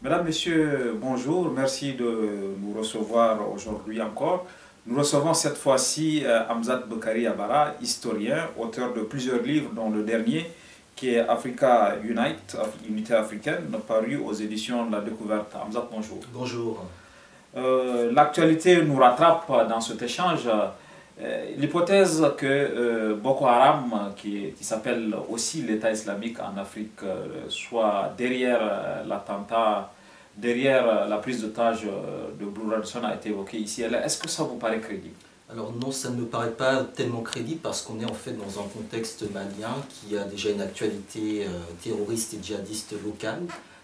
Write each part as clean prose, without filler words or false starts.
Mesdames, Messieurs, bonjour. Merci de nous recevoir aujourd'hui encore. Nous recevons cette fois-ci Hamzat Boukari Abara, historien, auteur de plusieurs livres, dont le dernier qui est Africa Unite, Unité africaine, paru aux éditions de La Découverte. Hamzat, bonjour. Bonjour. L'actualité nous rattrape dans cet échange. L'hypothèse que Boko Haram, qui s'appelle aussi l'État islamique en Afrique, soit derrière l'attentat, derrière la prise d'otage de Blue Radisson a été évoquée ici et là. Est-ce que ça vous paraît crédible? Alors non, ça ne me paraît pas tellement crédible parce qu'on est en fait dans un contexte malien qui a déjà une actualité terroriste et djihadiste locale.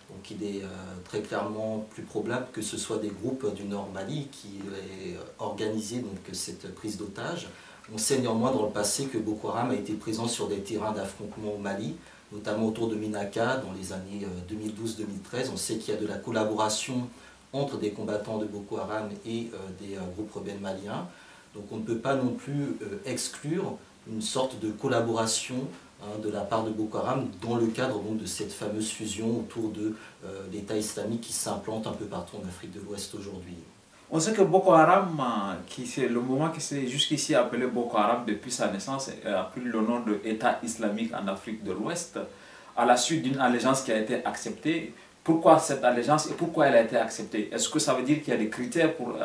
Donc il est très clairement plus probable que ce soit des groupes du Nord Mali qui aient organisé donc, cette prise d'otage. On sait néanmoins dans le passé que Boko Haram a été présent sur des terrains d'affrontement au Mali, notamment autour de Minaka dans les années 2012-2013. On sait qu'il y a de la collaboration entre des combattants de Boko Haram et des groupes rebelles maliens. Donc on ne peut pas non plus exclure une sorte de collaboration de la part de Boko Haram dans le cadre donc, de cette fameuse fusion autour de l'État islamique qui s'implante un peu partout en Afrique de l'Ouest aujourd'hui. On sait que Boko Haram, c'est le mouvement qui s'est jusqu'ici appelé Boko Haram depuis sa naissance, a pris le nom de État islamique en Afrique de l'Ouest, à la suite d'une allégeance qui a été acceptée. Pourquoi cette allégeance et pourquoi elle a été acceptée? Est-ce que ça veut dire qu'il y a des critères pour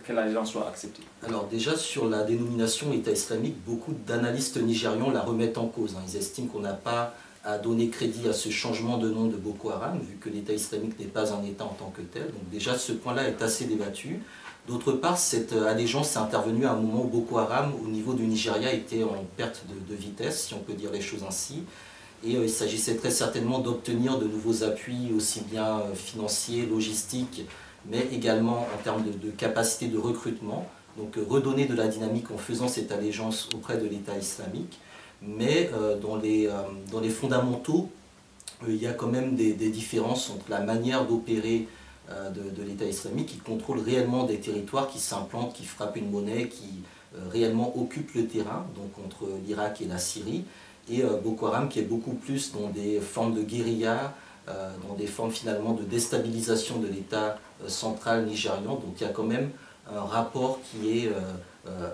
que l'allégeance soit acceptée? Alors déjà sur la dénomination État islamique, beaucoup d'analystes nigérians la remettent en cause. Ils estiment qu'on n'a pas à donner crédit à ce changement de nom de Boko Haram, vu que l'État islamique n'est pas un État en tant que tel. Donc déjà ce point-là est assez débattu. D'autre part, cette allégeance est intervenue à un moment où Boko Haram, au niveau du Nigeria, était en perte de vitesse, si on peut dire les choses ainsi. Et il s'agissait très certainement d'obtenir de nouveaux appuis, aussi bien financiers, logistiques, mais également en termes de capacité de recrutement. Donc redonner de la dynamique en faisant cette allégeance auprès de l'État islamique. Mais dans les fondamentaux, il y a quand même des différences entre la manière d'opérer de l'État islamique qui contrôle réellement des territoires, qui s'implantent, qui frappent une monnaie, qui réellement occupent le terrain, donc entre l'Irak et la Syrie, et Boko Haram qui est beaucoup plus dans des formes de guérilla, dans des formes finalement de déstabilisation de l'État central nigérian. Donc il y a quand même un rapport qui est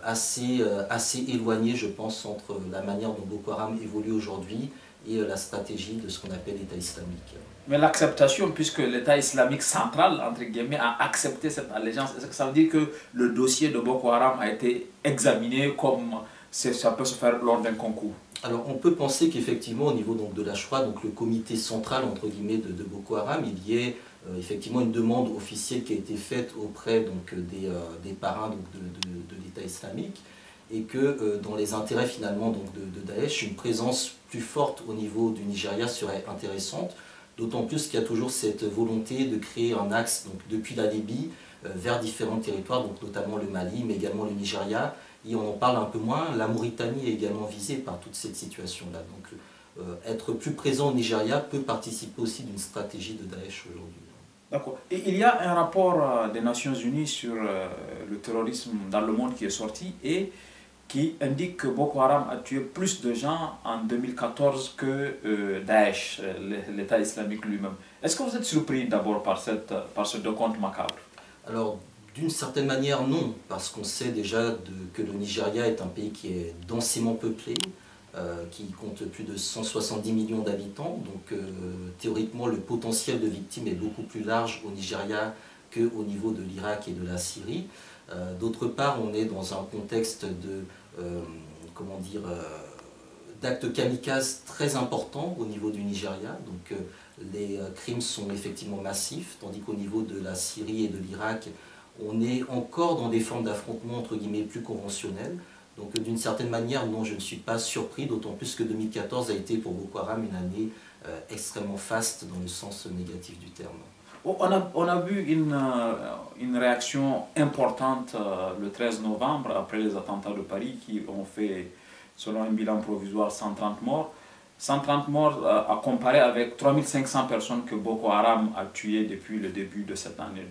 assez éloigné, je pense, entre la manière dont Boko Haram évolue aujourd'hui et la stratégie de ce qu'on appelle l'État islamique. Mais l'acceptation, puisque l'État islamique central, entre guillemets, a accepté cette allégeance, est-ce que ça veut dire que le dossier de Boko Haram a été examiné comme ça peut se faire lors d'un concours? Alors on peut penser qu'effectivement au niveau donc, de la Shura, donc le comité central entre guillemets de Boko Haram, il y ait effectivement une demande officielle qui a été faite auprès donc, des parrains donc, de l'État islamique et que dans les intérêts finalement donc, de Daesh, une présence plus forte au niveau du Nigeria serait intéressante, d'autant plus qu'il y a toujours cette volonté de créer un axe donc, depuis la Libye vers différents territoires, donc notamment le Mali, mais également le Nigeria, et on en parle un peu moins. La Mauritanie est également visée par toute cette situation-là. Donc être plus présent au Nigeria peut participer aussi d'une stratégie de Daesh aujourd'hui. D'accord. Et il y a un rapport des Nations Unies sur le terrorisme dans le monde qui est sorti et qui indique que Boko Haram a tué plus de gens en 2014 que Daesh, l'État islamique lui-même. Est-ce que vous êtes surpris d'abord par ce décompte macabre? Alors, d'une certaine manière, non, parce qu'on sait déjà que le Nigeria est un pays qui est densément peuplé, qui compte plus de 170 millions d'habitants, donc théoriquement le potentiel de victimes est beaucoup plus large au Nigeria qu'au niveau de l'Irak et de la Syrie. D'autre part, on est dans un contexte d'actes kamikazes très importants au niveau du Nigeria, donc les crimes sont effectivement massifs, tandis qu'au niveau de la Syrie et de l'Irak, on est encore dans des formes d'affrontement entre guillemets plus conventionnelles. Donc d'une certaine manière, non, je ne suis pas surpris, d'autant plus que 2014 a été pour Boko Haram une année extrêmement faste dans le sens négatif du terme. On a vu une réaction importante le 13 novembre après les attentats de Paris qui ont fait, selon un bilan provisoire, 130 morts. 130 morts à comparer avec 3500 personnes que Boko Haram a tuées depuis le début de cette année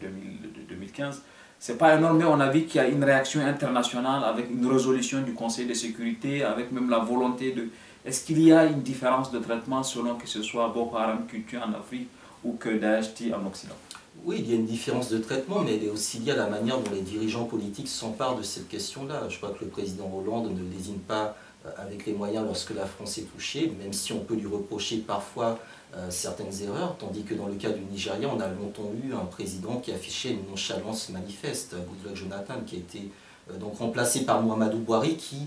2015. Ce n'est pas énorme, mais on a vu qu'il y a une réaction internationale avec une résolution du Conseil de sécurité, avec même la volonté de... Est-ce qu'il y a une différence de traitement selon que ce soit Boko Haram qui tue en Afrique ou que Daesh tue en Occident? Oui, il y a une différence de traitement, mais elle est aussi liée à la manière dont les dirigeants politiques s'emparent de cette question-là. Je crois que le président Hollande ne désigne pas avec les moyens lorsque la France est touchée, même si on peut lui reprocher parfois certaines erreurs, tandis que dans le cas du Nigeria, on a longtemps eu un président qui affichait une nonchalance manifeste, Goodluck Jonathan, qui a été donc remplacé par Muhammadu Buhari, qui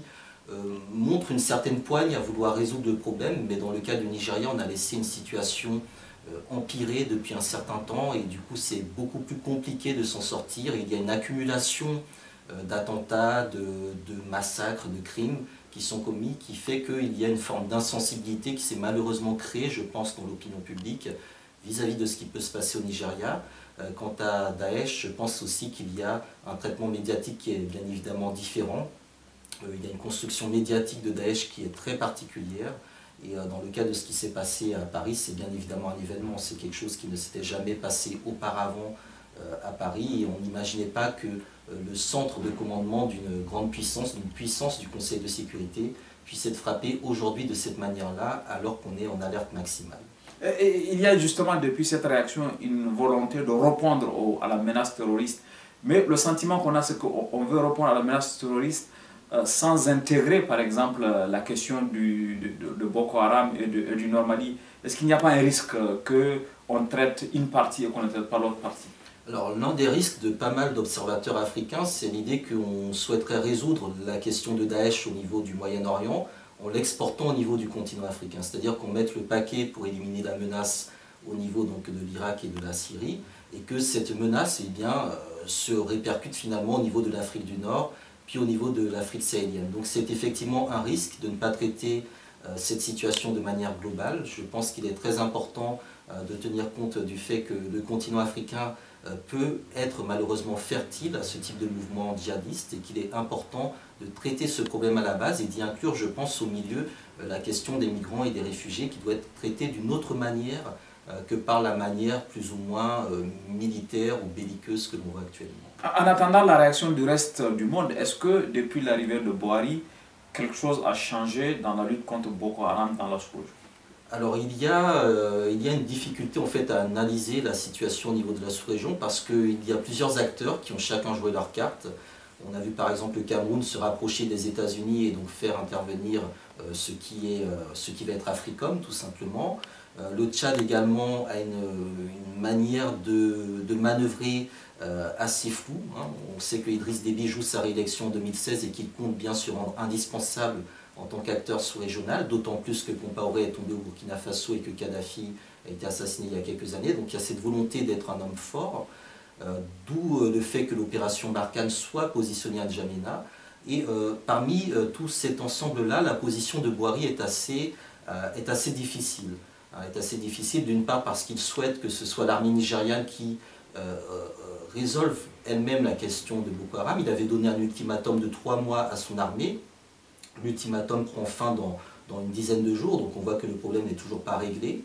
montre une certaine poigne à vouloir résoudre le problème, mais dans le cas du Nigeria, on a laissé une situation empirée depuis un certain temps, et du coup c'est beaucoup plus compliqué de s'en sortir. Il y a une accumulation d'attentats, de massacres, de crimes qui sont commis, qui fait qu'il y a une forme d'insensibilité qui s'est malheureusement créée, je pense, dans l'opinion publique vis-à-vis de ce qui peut se passer au Nigeria. Quant à Daesh, je pense aussi qu'il y a un traitement médiatique qui est bien évidemment différent. Il y a une construction médiatique de Daesh qui est très particulière. Et dans le cas de ce qui s'est passé à Paris, c'est bien évidemment un événement. C'est quelque chose qui ne s'était jamais passé auparavant à Paris. Et on n'imaginait pas que le centre de commandement d'une grande puissance, d'une puissance du Conseil de sécurité, puisse être frappé aujourd'hui de cette manière-là, alors qu'on est en alerte maximale. Et il y a justement depuis cette réaction une volonté de répondre à la menace terroriste. Mais le sentiment qu'on a, c'est qu'on veut répondre à la menace terroriste sans intégrer par exemple la question de Boko Haram et du Nord Mali. Est-ce qu'il n'y a pas un risque qu'on traite une partie et qu'on ne traite pas l'autre partie? Alors l'un des risques de pas mal d'observateurs africains, c'est l'idée qu'on souhaiterait résoudre la question de Daesh au niveau du Moyen-Orient en l'exportant au niveau du continent africain. C'est-à-dire qu'on mette le paquet pour éliminer la menace au niveau donc, de l'Irak et de la Syrie, et que cette menace eh bien, se répercute finalement au niveau de l'Afrique du Nord, puis au niveau de l'Afrique sahélienne. Donc c'est effectivement un risque de ne pas traiter cette situation de manière globale. Je pense qu'il est très important de tenir compte du fait que le continent africain peut être malheureusement fertile à ce type de mouvement djihadiste et qu'il est important de traiter ce problème à la base et d'y inclure, je pense, au milieu la question des migrants et des réfugiés qui doit être traitée d'une autre manière que par la manière plus ou moins militaire ou belliqueuse que l'on voit actuellement. En attendant la réaction du reste du monde, est-ce que depuis l'arrivée de Buhari, quelque chose a changé dans la lutte contre Boko Haram dans la sous-région? Alors il y a une difficulté en fait à analyser la situation au niveau de la sous-région parce qu'il y a plusieurs acteurs qui ont chacun joué leur carte. On a vu par exemple le Cameroun se rapprocher des États-Unis et donc faire intervenir ce qui va être Africom tout simplement. Le Tchad également a une manière de manœuvrer assez floue. Hein. On sait que Idriss Déby joue sa réélection en 2016 et qu'il compte bien se rendre indispensable en tant qu'acteur sous-régional, d'autant plus que Compaoré est tombé au Burkina Faso et que Kadhafi a été assassiné il y a quelques années. Donc il y a cette volonté d'être un homme fort, d'où le fait que l'opération Barkhane soit positionnée à N'Djamena. Et parmi tout cet ensemble-là, la position de Buhari est assez difficile. Est assez difficile d'une part parce qu'il souhaite que ce soit l'armée nigériane qui résolve elle-même la question de Boko Haram. Il avait donné un ultimatum de 3 mois à son armée. L'ultimatum prend fin dans une dizaine de jours, donc on voit que le problème n'est toujours pas réglé.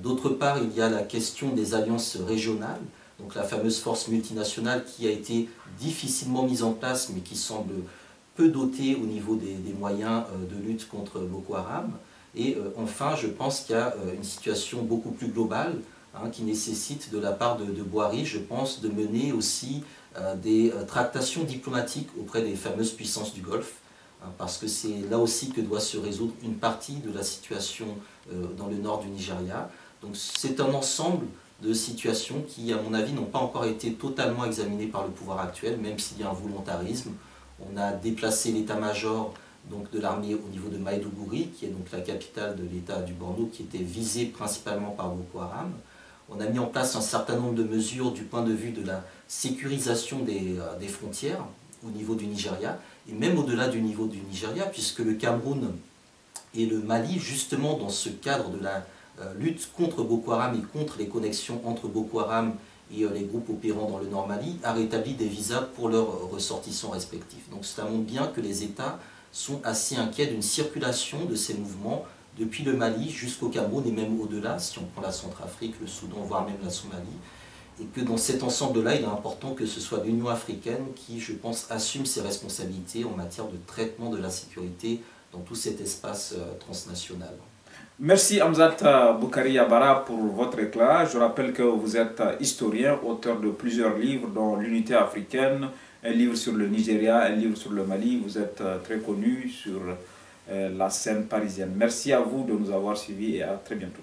D'autre part, il y a la question des alliances régionales, donc la fameuse force multinationale qui a été difficilement mise en place, mais qui semble peu dotée au niveau des moyens de lutte contre Boko Haram. Et enfin, je pense qu'il y a une situation beaucoup plus globale qui nécessite de la part de Buhari, je pense, de mener aussi des tractations diplomatiques auprès des fameuses puissances du Golfe, parce que c'est là aussi que doit se résoudre une partie de la situation dans le nord du Nigeria. Donc c'est un ensemble de situations qui, à mon avis, n'ont pas encore été totalement examinées par le pouvoir actuel, même s'il y a un volontarisme. On a déplacé l'état-major de l'armée au niveau de Maïdougouri, qui est donc la capitale de l'état du Borno, qui était visée principalement par Boko Haram. On a mis en place un certain nombre de mesures du point de vue de la sécurisation des frontières au niveau du Nigeria, et même au-delà du niveau du Nigeria, puisque le Cameroun et le Mali, justement dans ce cadre de la lutte contre Boko Haram et contre les connexions entre Boko Haram et les groupes opérant dans le Nord Mali, a rétabli des visas pour leurs ressortissants respectifs. Donc cela montre bien que les États sont assez inquiets d'une circulation de ces mouvements depuis le Mali jusqu'au Cameroun et même au-delà, si on prend la Centrafrique, le Soudan, voire même la Somalie. Et que dans cet ensemble-là, il est important que ce soit l'Union africaine qui, je pense, assume ses responsabilités en matière de traitement de la sécurité dans tout cet espace transnational. Merci Hamzat Boukari Yabara pour votre éclat. Je rappelle que vous êtes historien, auteur de plusieurs livres dont l'unité africaine, un livre sur le Nigeria, un livre sur le Mali. Vous êtes très connu sur la scène parisienne. Merci à vous de nous avoir suivis et à très bientôt.